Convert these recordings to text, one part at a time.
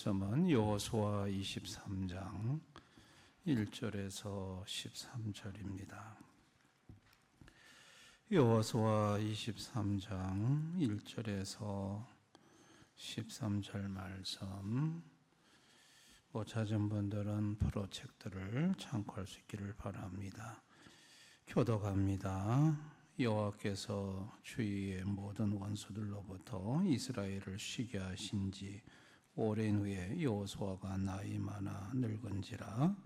말씀은 여호수아 23장 1절에서 13절입니다. 여호수아 23장 1절에서 13절 말씀, 못 찾은 분들은 프로책들을 참고할 수 있기를 바랍니다. 교독합니다. 여호와께서 주위의 모든 원수들로부터 이스라엘을 쉬게 하신 지 오랜 후에 여호수아가 나이 많아 늙은지라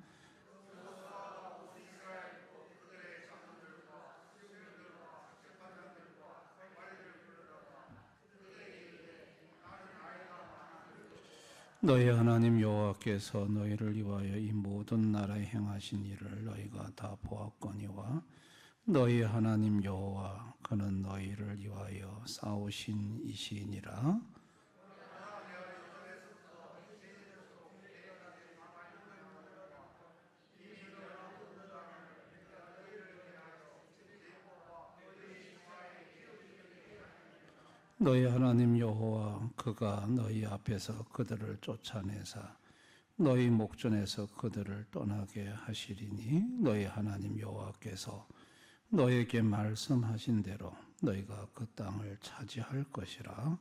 너희 하나님 여호와께서 너희를 위하여 이 모든 나라에 행하신 일을 너희가 다 보았거니와 너희 하나님 여호와 그는 너희를 위하여 싸우신 이시니라. 너희 하나님 여호와 그가 너희 앞에서 그들을 쫓아내사 너희 목전에서 그들을 떠나게 하시리니 너희 하나님 여호와께서 너에게 말씀하신 대로 너희가 그 땅을 차지할 것이라.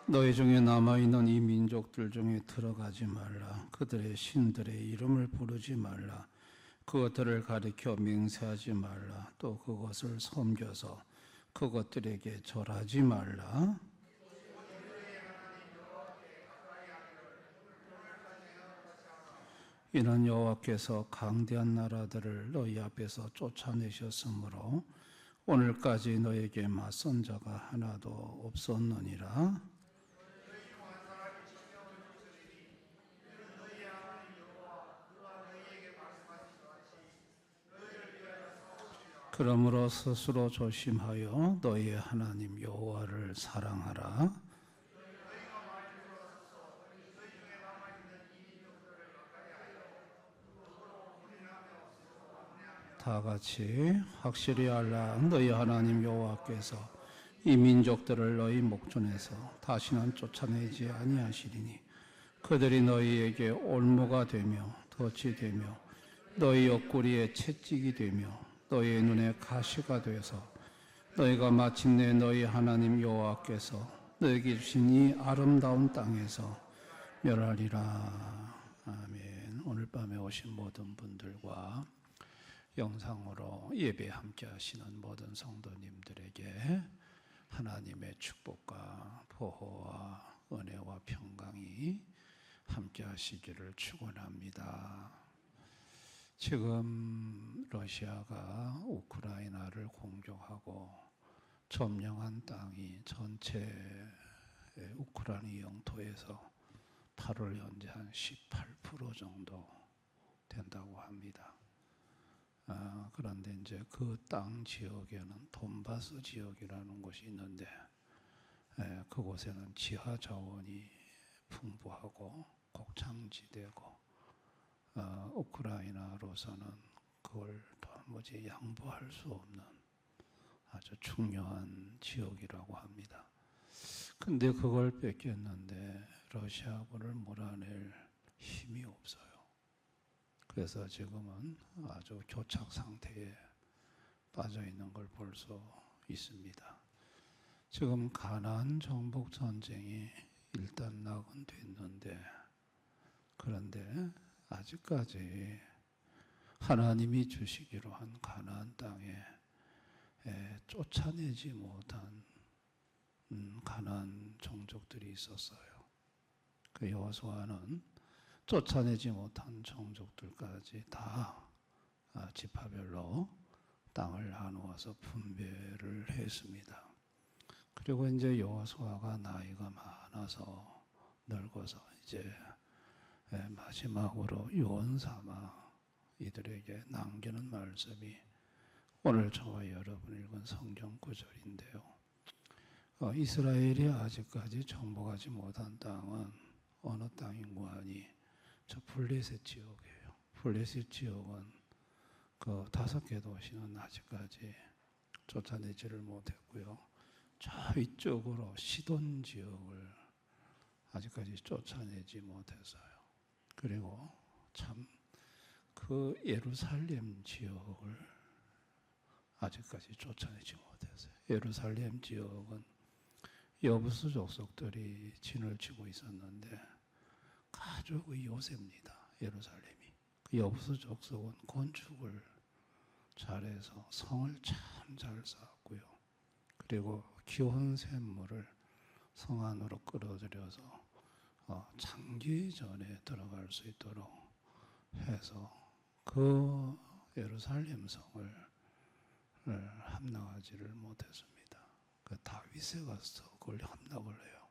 너희 중에 남아있는 이 민족들 중에 들어가지 말라. 그들의 신들의 이름을 부르지 말라. 그것들을 가리켜 맹세하지 말라. 또 그것을 섬겨서 그것들에게 절하지 말라. 이는 여호와께서 강대한 나라들을 너희 앞에서 쫓아내셨으므로 오늘까지 너에게 맞선 자가 하나도 없었느니라. 그러므로 스스로 조심하여 너희의 하나님 여호와를 사랑하라. 다 같이 확실히 알라. 너희 하나님 여호와께서 이 민족들을 너희 목전에서 다시는 쫓아내지 아니하시리니 그들이 너희에게 올무가 되며 덫이 되며 너희 옆구리에 채찍이 되며 너희의 눈에 가시가 되어서 너희가 마침내 너희 하나님 여호와께서 너희에게 주신 이 아름다운 땅에서 멸하리라. 아멘. 오늘 밤에 오신 모든 분들과 영상으로 예배 함께 하시는 모든 성도님들에게 하나님의 축복과 보호와 은혜와 평강이 함께 하시기를 축원합니다. 지금 러시아가 우크라이나를 공격하고 점령한 땅이 전체 우크라이나 영토에서 8월 현재 한 18% 정도 된다고 합니다. 그런데 이제 그 땅 지역에는 돈바스 지역이라는 곳이 있는데 그곳에는 지하 자원이 풍부하고 곡창지대고 우크라이나로서는 그걸 도무지 양보할 수 없는 아주 중요한 지역이라고 합니다. 근데 그걸 뺏겼는데 러시아군을 몰아낼 힘이 없어요. 그래서 지금은 아주 교착 상태에 빠져 있는 걸 볼 수 있습니다. 지금 가나안 정복 전쟁이 일단 낙은 됐는데 그런데 아직까지 하나님이 주시기로 한 가나안 땅에 쫓아내지 못한 가나안 종족들이 있었어요. 그 여호수아는 쫓아내지 못한 종족들까지 다 지파별로 땅을 나누어서 분배를 했습니다. 그리고 이제 여호수아가 나이가 많아서 늙어서 이제 마지막으로 유언 삼아 이들에게 남기는 말씀이 오늘 저와 여러분 읽은 성경 구절인데요. 이스라엘이 아직까지 정복하지 못한 땅은 어느 땅인고 하니 저 블레셋 지역이에요. 블레셋 지역은 그 그 5개 도시는 아직까지 쫓아내지를 못했고요. 저 위쪽으로 시돈 지역을 아직까지 쫓아내지 못했어요. 그리고 참 그 예루살렘 지역을 아직까지 쫓아내지 못했어요. 예루살렘 지역은 여부수 족속들이 진을 치고 있었는데 가족의 요새입니다. 예루살렘이. 그 여부수 족속은 건축을 잘해서 성을 참 잘 쌓았고요. 그리고 기원샘물을 성 안으로 끌어들여서 장기전에 들어갈 수 있도록 해서 그 예루살렘 성을 함락하지를 못했습니다. 그 다윗에 가서 그걸 함락을 해요.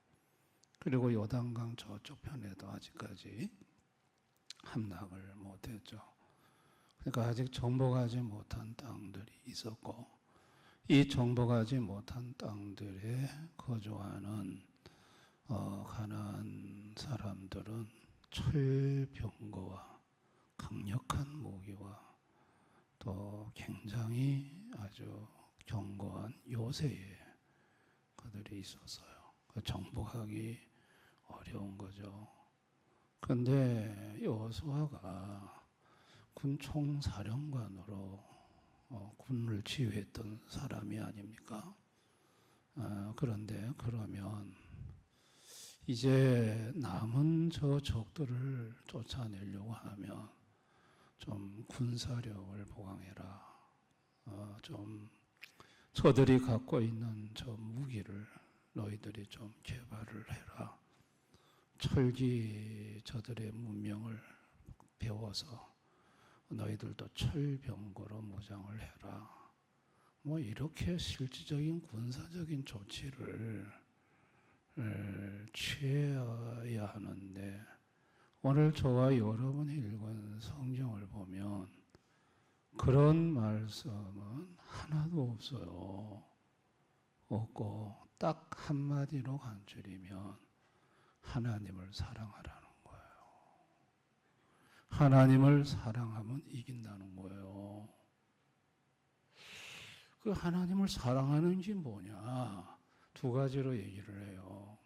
그리고 요단강 저쪽 편에도 아직까지 함락을 못했죠. 그러니까 아직 정복하지 못한 땅들이 있었고, 이 정복하지 못한 땅들에 거주하는 가나안 사람들은 철병거와 강력한 무기와 또 굉장히 아주 견고한 요새에 그들이 있었어요. 정복하기 어려운 거죠. 그런데 여호수아가 군 총사령관으로 군을 지휘했던 사람이 아닙니까? 그런데 그러면 이제 남은 저 적들을 쫓아내려고 하면 좀 군사력을 보강해라. 좀 저들이 갖고 있는 저 무기를 너희들이 좀 개발을 해라. 철기 저들의 문명을 배워서 너희들도 철병거로 무장을 해라. 뭐 이렇게 실질적인 군사적인 조치를 취해야 하는데, 오늘 저와 여러분이 읽은 성경을 보면 그런 말씀은 하나도 없어요. 없고 딱 한마디로 간추리면 하나님을 사랑하라는 거예요. 하나님을 사랑하면 이긴다는 거예요. 그 하나님을 사랑하는 게 뭐냐? 2가지로 얘기를 해요.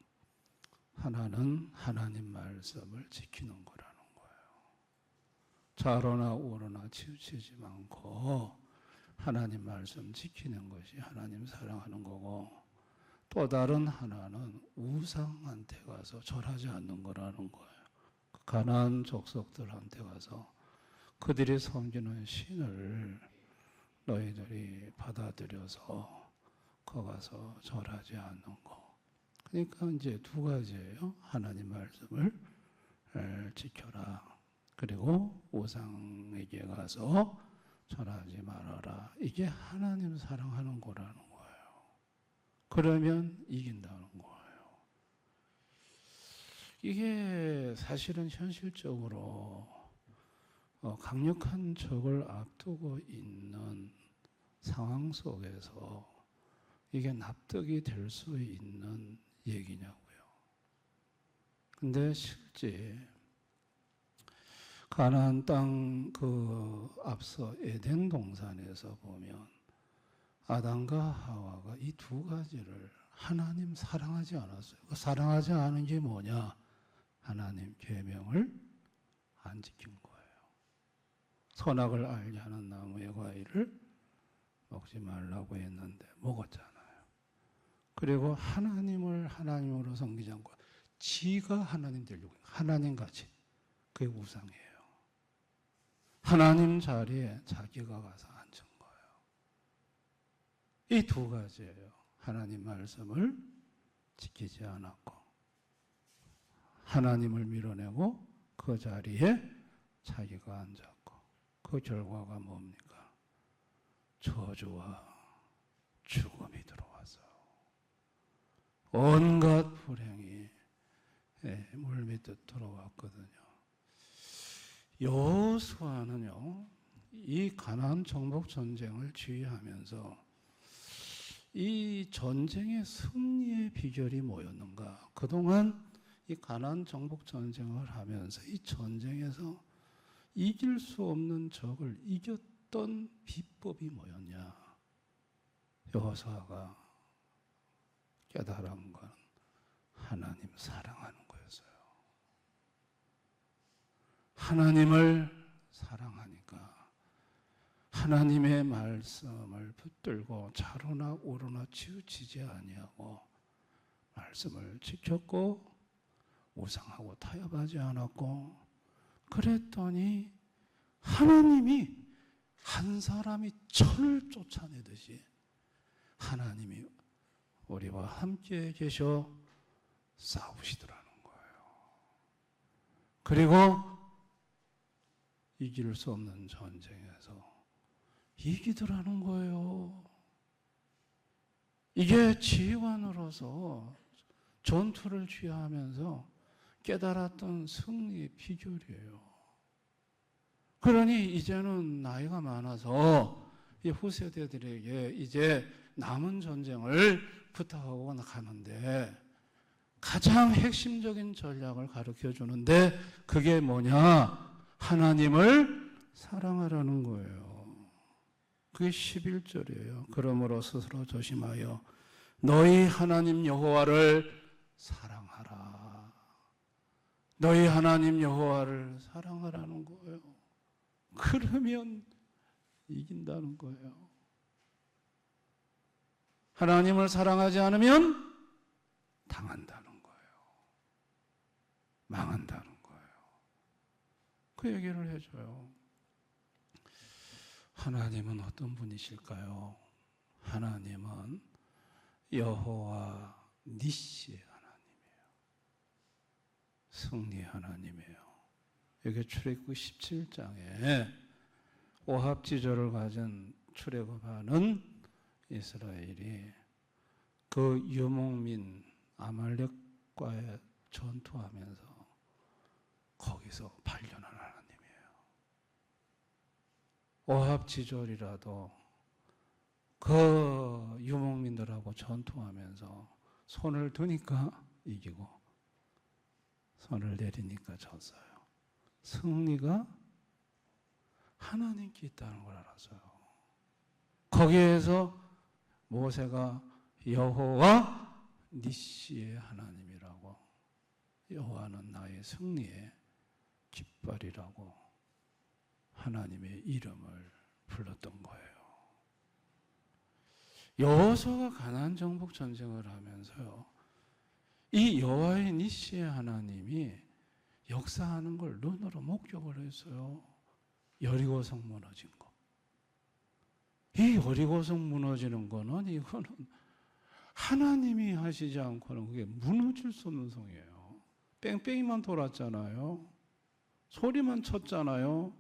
하나는 하나님 말씀을 지키는 거라는 거예요. 좌로나 우로나 치우치지 않고 하나님 말씀 지키는 것이 하나님 사랑하는 거고, 또 다른 하나는 우상한테 가서 절하지 않는 거라는 거예요. 가나안 족속들한테 가서 그들이 섬기는 신을 너희들이 받아들여서 거 가서 절하지 않는 거. 그러니까 이제 2가지예요. 하나님 말씀을 지켜라. 그리고 우상에게 가서 절하지 말아라. 이게 하나님 사랑하는 거라는 거예요. 그러면 이긴다는 거예요. 이게 사실은 현실적으로 강력한 적을 앞두고 있는 상황 속에서 이게 납득이 될 수 있는 얘기냐고요. 근데 실제 가나안 땅 그 앞서 에덴 동산에서 보면 아담과 하와가 이 2가지를 하나님 사랑하지 않았어요. 그 사랑하지 않은 게 뭐냐? 하나님 계명을 안 지킨 거예요. 선악을 알게 하는 나무의 과일을 먹지 말라고 했는데 먹었잖아요. 그리고 하나님을 하나님으로 섬기지 않고 지가 하나님 되려고 해요. 하나님같이. 그게 우상이에요. 하나님 자리에 자기가 가서 앉은 거예요. 이 2가지예요. 하나님 말씀을 지키지 않았고 하나님을 밀어내고 그 자리에 자기가 앉았고, 그 결과가 뭡니까? 저주와 죽음이 들어왔어요. 온갖 불행이 물밀듯 들어왔거든요. 여호수아는요, 이 가나안 정복 전쟁을 지휘하면서 이 전쟁의 승리의 비결이 뭐였는가? 그동안 이 가나안 정복 전쟁을 하면서 이 전쟁에서 이길 수 없는 적을 이겼던 어떤 비법이 뭐였냐? 여호수아가 깨달은 건 하나님 사랑하는 거였어요. 하나님을 사랑하니까 하나님의 말씀을 붙들고 좌로나 우로나 치우치지 아니하고 말씀을 지켰고 우상하고 타협하지 않았고, 그랬더니 하나님이 한 사람이 천을 쫓아내듯이 하나님이 우리와 함께 계셔 싸우시더라는 거예요. 그리고 이길 수 없는 전쟁에서 이기더라는 거예요. 이게 지휘관으로서 전투를 취하면서 깨달았던 승리의 비결이에요. 그러니 이제는 나이가 많아서 이 후세대들에게 이제 남은 전쟁을 부탁하고 가는데 가장 핵심적인 전략을 가르쳐 주는데 그게 뭐냐? 하나님을 사랑하라는 거예요. 그게 11절이에요. 그러므로 스스로 조심하여 너희 하나님 여호와를 사랑하라. 너희 하나님 여호와를 사랑하라는 거예요. 그러면 이긴다는 거예요. 하나님을 사랑하지 않으면 당한다는 거예요. 망한다는 거예요. 그 얘기를 해줘요. 하나님은 어떤 분이실까요? 하나님은 여호와 니시의 하나님이에요. 승리의 하나님이에요. 여기 출애굽 17장에 오합지졸을 가진 출애굽하는 이스라엘이 그 유목민 아말렉과의 전투하면서 거기서 발견한 하나님이에요. 오합지졸이라도 그 유목민들하고 전투하면서 손을 드니까 이기고 손을 내리니까 졌어요. 승리가 하나님께 있다는 걸 알았어요. 거기에서 모세가 여호와 니시의 하나님이라고, 여호와는 나의 승리의 깃발이라고 하나님의 이름을 불렀던 거예요. 여호수아가 가나안 정복 전쟁을 하면서요, 이 여호와의 니시의 하나님이 역사하는 걸 눈으로 목격을 했어요. 여리고성 무너진 거. 이 여리고성 무너지는 거는 이거는 하나님이 하시지 않고는 그게 무너질 수 없는 성이에요. 뺑뺑이만 돌았잖아요. 소리만 쳤잖아요.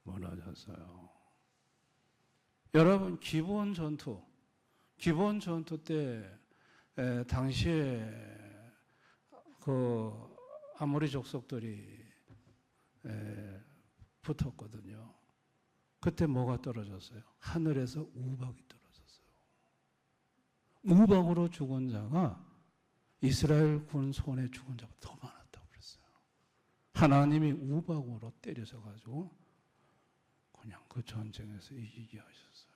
무너졌어요. 여러분, 기브온 전투 때 당시에 그 아모리 족속들이 붙었거든요. 그때 뭐가 떨어졌어요? 하늘에서 우박이 떨어졌어요. 우박으로 죽은 자가 이스라엘 군 손에 죽은 자보다 더 많았다고 그랬어요. 하나님이 우박으로 때려서 가지고 그냥 그 전쟁에서 이기게 하셨어요.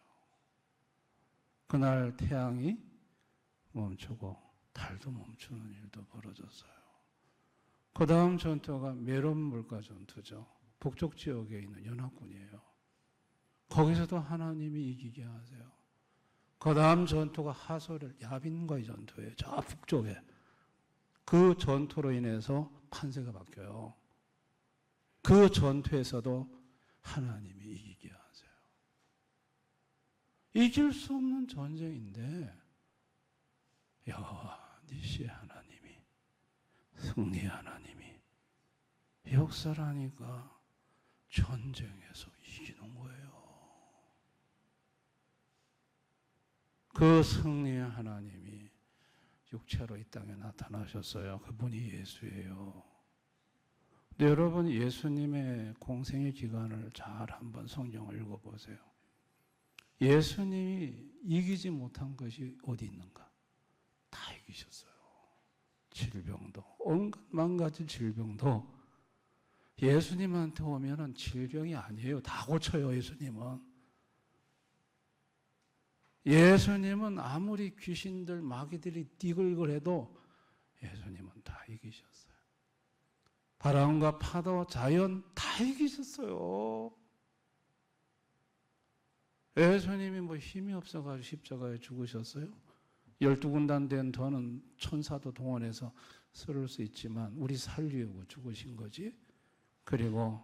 그날 태양이 멈추고 달도 멈추는 일도 벌어졌어요. 그 다음 전투가 메론 물가 전투죠. 북쪽 지역에 있는 연합군이에요. 거기서도 하나님이 이기게 하세요. 그 다음 전투가 하솔의 야빈과의 전투예요. 저 북쪽에. 그 전투로 인해서 판세가 바뀌어요. 그 전투에서도 하나님이 이기게 하세요. 이길 수 없는 전쟁인데 여호와 니시의 하나님이, 승리의 하나님이 역사를 하니까 전쟁에서 이기는 거예요. 그 승리의 하나님이 육체로 이 땅에 나타나셨어요. 그분이 예수예요. 근데 여러분, 예수님의 공생의 기간을 잘 한번 성경을 읽어보세요. 예수님이 이기지 못한 것이 어디 있는가? 다 이기셨어요. 질병도, 온갖 망가진 질병도 예수님한테 오면은 질병이 아니에요. 다 고쳐요, 예수님은. 예수님은 아무리 귀신들, 마귀들이 띠글거려도 예수님은 다 이기셨어요. 바람과 파도, 자연 다 이기셨어요. 예수님이 뭐 힘이 없어가지고 십자가에 죽으셨어요? 12군단 된 더는 천사도 동원해서 쓸 수 있지만 우리 살리려고 죽으신 거지. 그리고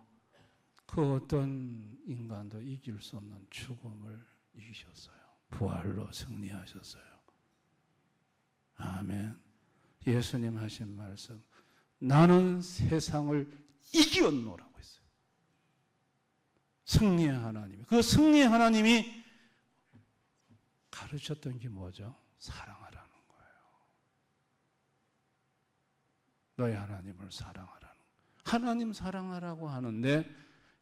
그 어떤 인간도 이길 수 없는 죽음을 이기셨어요. 부활로 승리하셨어요. 아멘. 예수님 하신 말씀, 나는 세상을 이기었노라고 했어요. 승리의 하나님이. 그 승리의 하나님이 가르쳤던 게 뭐죠? 사랑하라는 거예요. 너희 하나님을 사랑하라는 거예요. 하나님 사랑하라고 하는데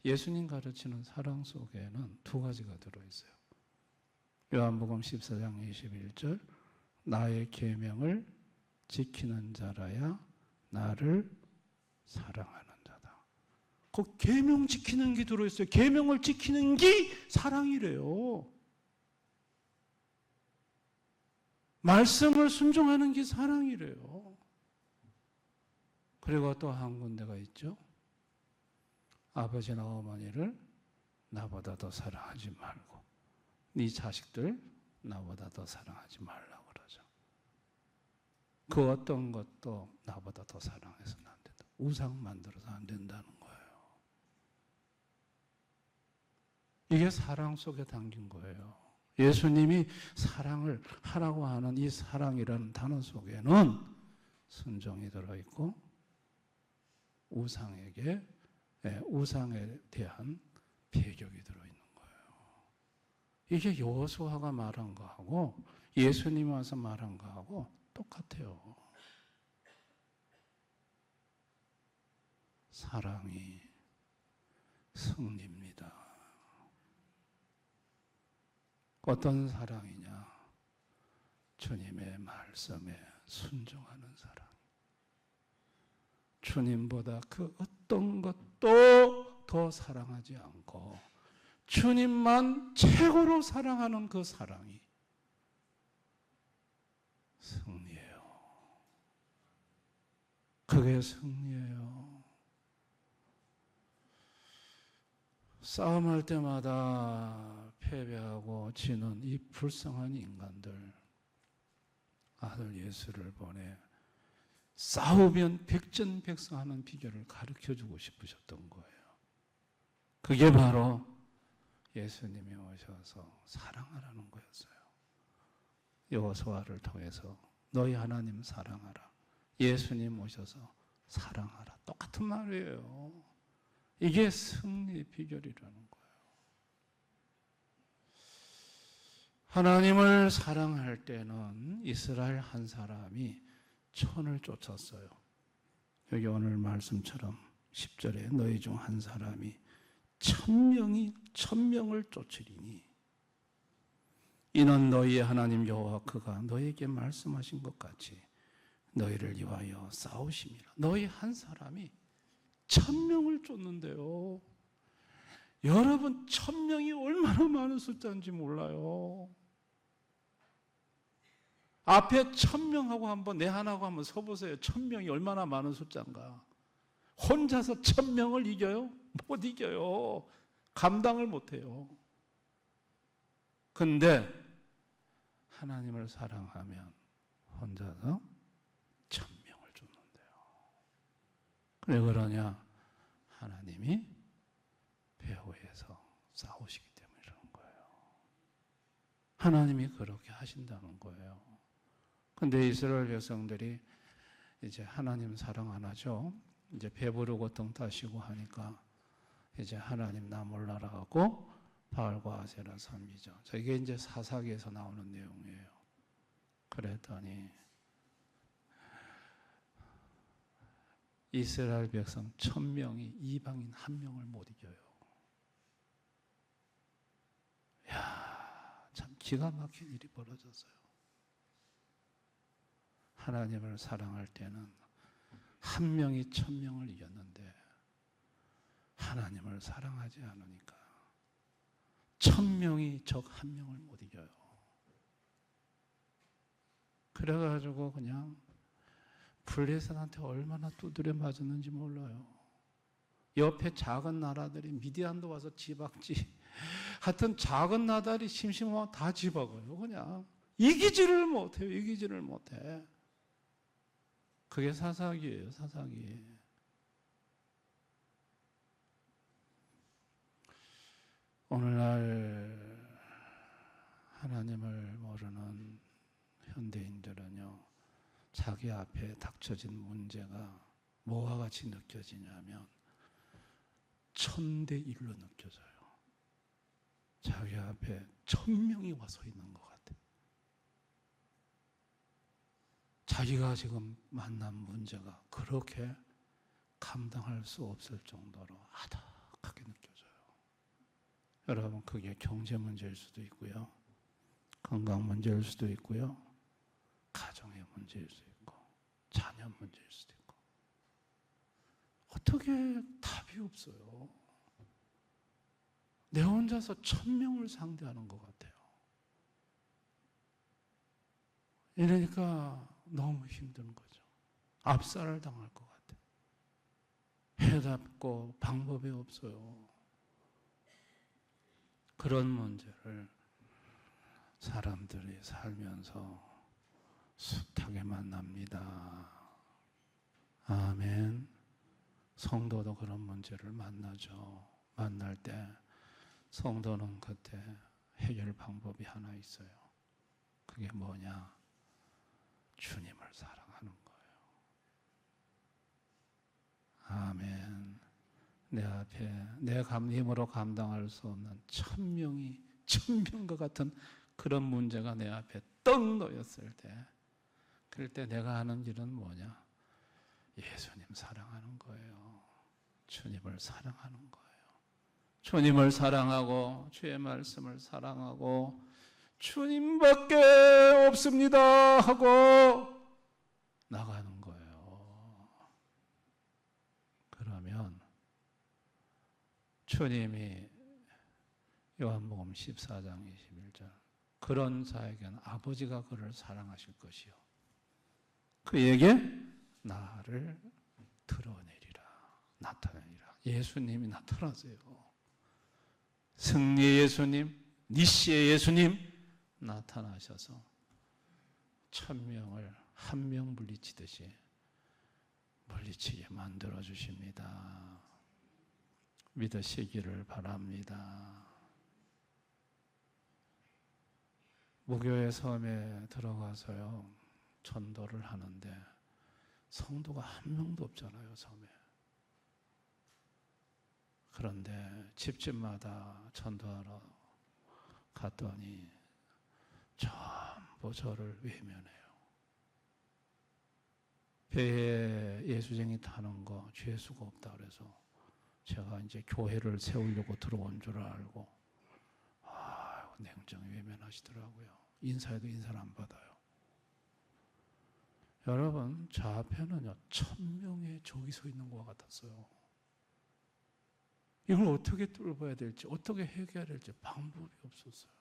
예수님 가르치는 사랑 속에는 두 가지가 들어있어요. 요한복음 14장 21절, 나의 계명을 지키는 자라야 나를 사랑하는 자다. 그 계명 지키는 게 들어있어요. 계명을 지키는 게 사랑이래요. 말씀을 순종하는 게 사랑이래요. 그리고 또 한 군데가 있죠. 아버지나 어머니를 나보다 더 사랑하지 말고 네 자식들 나보다 더 사랑하지 말라고 그러죠. 그 어떤 것도 나보다 더 사랑해서는 안 된다. 우상 만들어서 안 된다는 거예요. 이게 사랑 속에 담긴 거예요. 예수님이 사랑을 하라고 하는 이 사랑이라는 단어 속에는 순종이 들어있고 우상에 대한 배격이 들어있는 거예요. 이게 여호수아가 말한 거하고 예수님이 와서 말한 거하고 똑같아요. 사랑이 승리입니다. 어떤 사랑이냐? 주님의 말씀에 순종하는 사랑. 주님보다 그 어떤 것도 더 사랑하지 않고 주님만 최고로 사랑하는 그 사랑이 승리예요. 그게 승리예요. 싸움할 때마다 패배하고 지는 이 불쌍한 인간들, 아들 예수를 보내 싸우면 백전백승하는 비결을 가르쳐주고 싶으셨던 거예요. 그게 바로 예수님이 오셔서 사랑하라는 거였어요. 여호수아를 통해서 너희 하나님 사랑하라. 예수님 오셔서 사랑하라. 똑같은 말이에요. 이게 승리의 비결이라는 거예요. 하나님을 사랑할 때는 이스라엘 한 사람이 천을 쫓았어요. 여기 오늘 말씀처럼 10절에 너희 중 한 사람이 천명을 쫓으리니 이는 너희의 하나님 여호와 그가 너희에게 말씀하신 것 같이 너희를 위하여 싸우심이라. 너희 한 사람이 1000명을 쫓는데요. 여러분 1000명이 얼마나 많은 숫자인지 몰라요. 앞에 1000명하고 한번 내 하나하고 한번 서보세요. 1000명이 얼마나 많은 숫자인가. 혼자서 1000명을 이겨요? 못 이겨요. 감당을 못해요. 근데 하나님을 사랑하면 혼자서 1000명을 쫓는데요. 왜 그러냐? 하나님이 배후에서 싸우시기 때문에 그런 거예요. 하나님이 그렇게 하신다는 거예요. 근데 이스라엘 백성들이 이제 하나님 사랑 안 하죠. 이제 배부르고 등 따시고 하니까 이제 하나님 나 몰라라 하고 바알과 아세라 섬기죠. 이게 이제 사사기에서 나오는 내용이에요. 그랬더니 이스라엘 백성 1000명이 이방인 1명을 못 이겨요. 야, 참 기가 막힌 일이 벌어졌어요. 하나님을 사랑할 때는 1명이 1000명을 이겼는데 하나님을 사랑하지 않으니까 1000명이 적 1명을 못 이겨요. 그래가지고 그냥 블레셋한테 얼마나 두드려 맞았는지 몰라요. 옆에 작은 나라들이 미디안도 와서 집악지. 하여튼 작은 나라들이 심심하면 다 집어가요. 그냥 이기지를 못해요. 이기지를 못해. 그게 사사기예요. 사사기. 오늘날 하나님을 모르는 현대인들은요, 자기 앞에 닥쳐진 문제가 뭐와 같이 느껴지냐면 1000대1로 느껴져요. 자기 앞에 1000명이 와 서 있는 것 같아요. 자기가 지금 만난 문제가 그렇게 감당할 수 없을 정도로 아득하게 느껴져요. 여러분, 그게 경제 문제일 수도 있고요, 건강 문제일 수도 있고요, 가정의 문제일 수도 있고, 자녀 문제일 수도 있고, 어떻게 답이 없어요. 내 혼자서 1000명을 상대하는 것 같아요. 이러니까 너무 힘든 거죠. 압살을 당할 것 같아요. 해답고 방법이 없어요. 그런 문제를 사람들이 살면서 숱하게 만납니다. 아멘. 성도도 그런 문제를 만나죠. 만날 때 성도는 그때 해결 방법이 하나 있어요. 그게 뭐냐? 주님을 사랑하는 거예요. 아멘. 내 앞에 내 힘으로 감당할 수 없는 1000명이 1000명과 같은 그런 문제가 내 앞에 떡 놓였을 때, 그럴 때 내가 하는 일은 뭐냐? 예수님 사랑하는 거예요. 주님을 사랑하는 거예요. 주님을 사랑하고 주의 말씀을 사랑하고 주님밖에 없습니다 하고 나가는 거예요. 그러면 주님이 요한복음 14장 21절, 그런 자에게는 아버지가 그를 사랑하실 것이요, 그에게 나를 드러내리라, 나타내리라. 예수님이 나타나세요. 승리의 예수님, 니시의 예수님 나타나셔서 1000명을 한 명 물리치듯이 물리치게 만들어 주십니다. 믿으시기를 바랍니다. 무교의 섬에 들어가서요, 전도를 하는데 성도가 한 명도 없잖아요, 섬에. 그런데 집집마다 전도하러 갔더니 전부 저를 외면해요. 배에 예수쟁이 타는 거 죄수가 없다 그래서 제가 이제 교회를 세우려고 들어온 줄 알고 냉정히 외면하시더라고요. 인사해도 인사를 안 받아요. 여러분, 저 앞에는요 1000명의 적이 서 있는 것 같았어요. 이걸 어떻게 뚫어야 될지, 어떻게 해결해야 될지 방법이 없었어요.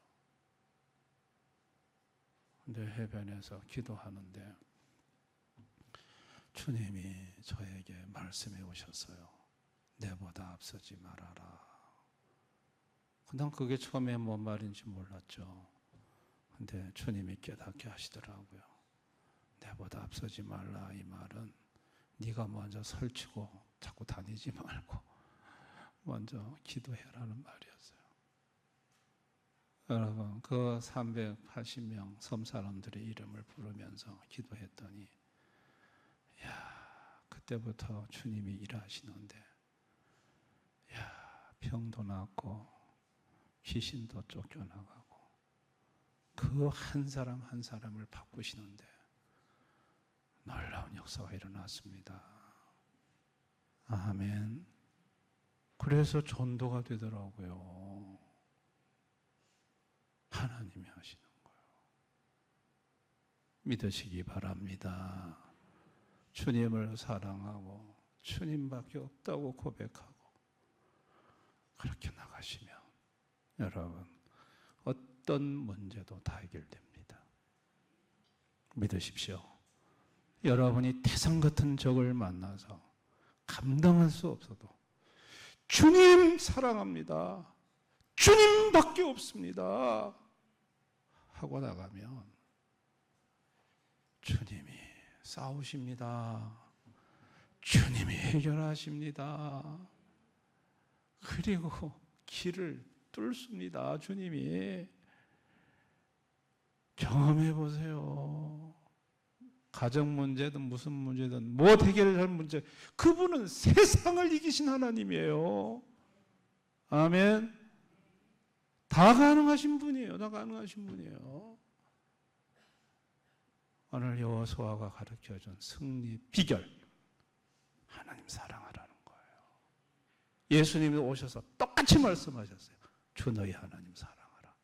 근데 해변에서 기도하는데 주님이 저에게 말씀해 오셨어요. 내보다 앞서지 말아라. 난 그게 처음에 뭔 말인지 몰랐죠. 근데 주님이 깨닫게 하시더라고요. 내보다 앞서지 말라, 이 말은 네가 먼저 설치고 자꾸 다니지 말고 먼저 기도해라는 말이었어요. 여러분, 그 380명 섬 사람들의 이름을 부르면서 기도했더니 그때부터 주님이 일하시는데 병도 낫고 귀신도 쫓겨나가고 그 한 사람 한 사람을 바꾸시는데 놀라운 역사가 일어났습니다. 아멘. 그래서 전도가 되더라고요. 하나님이 하시는 거예요. 믿으시기 바랍니다. 주님을 사랑하고 주님밖에 없다고 고백하고 그렇게 나가시면 여러분 어떤 문제도 다 해결됩니다. 믿으십시오. 여러분이 태산 같은 적을 만나서 감당할 수 없어도 주님 사랑합니다, 주님밖에 없습니다 하고 나가면 주님이 싸우십니다. 주님이 해결하십니다. 그리고 길을 뚫습니다. 주님이. 경험해 보세요. 가정 문제든 무슨 문제든 무엇 해결할 문제, 그분은 세상을 이기신 하나님이에요. 아멘. 다 가능하신 분이에요. 다 가능하신 분이에요. 오늘 여호수아가 가르쳐준 승리 비결, 하나님 사랑하라는 거예요. 예수님이 오셔서 똑같이 말씀하셨어요. 주 너희 하나님 사랑하라.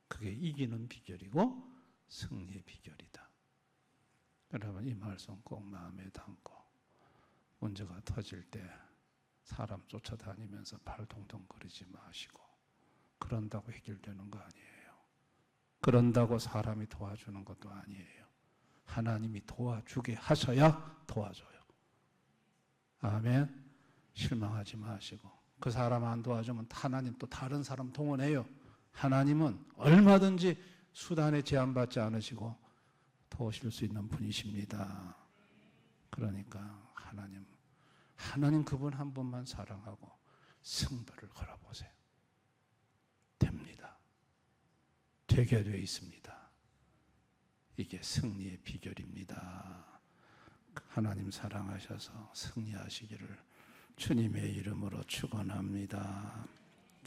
그게 이기는 비결이고 승리의 비결이다. 여러분, 이 말씀 꼭 마음에 담고 문제가 터질 때 사람 쫓아다니면서 발 동동거리지 마시고, 그런다고 해결되는 거 아니에요. 그런다고 사람이 도와주는 것도 아니에요. 하나님이 도와주게 하셔야 도와줘요. 아멘. 실망하지 마시고, 그 사람 안 도와주면 하나님 또 다른 사람 동원해요. 하나님은 얼마든지 수단에 제한받지 않으시고 도우실 수 있는 분이십니다. 그러니까 하나님 그분 한 분만 사랑하고 승부를 걸어보세요. 됩니다. 되게 되어 있습니다. 이게 승리의 비결입니다. 하나님 사랑하셔서 승리하시기를 주님의 이름으로 축원합니다.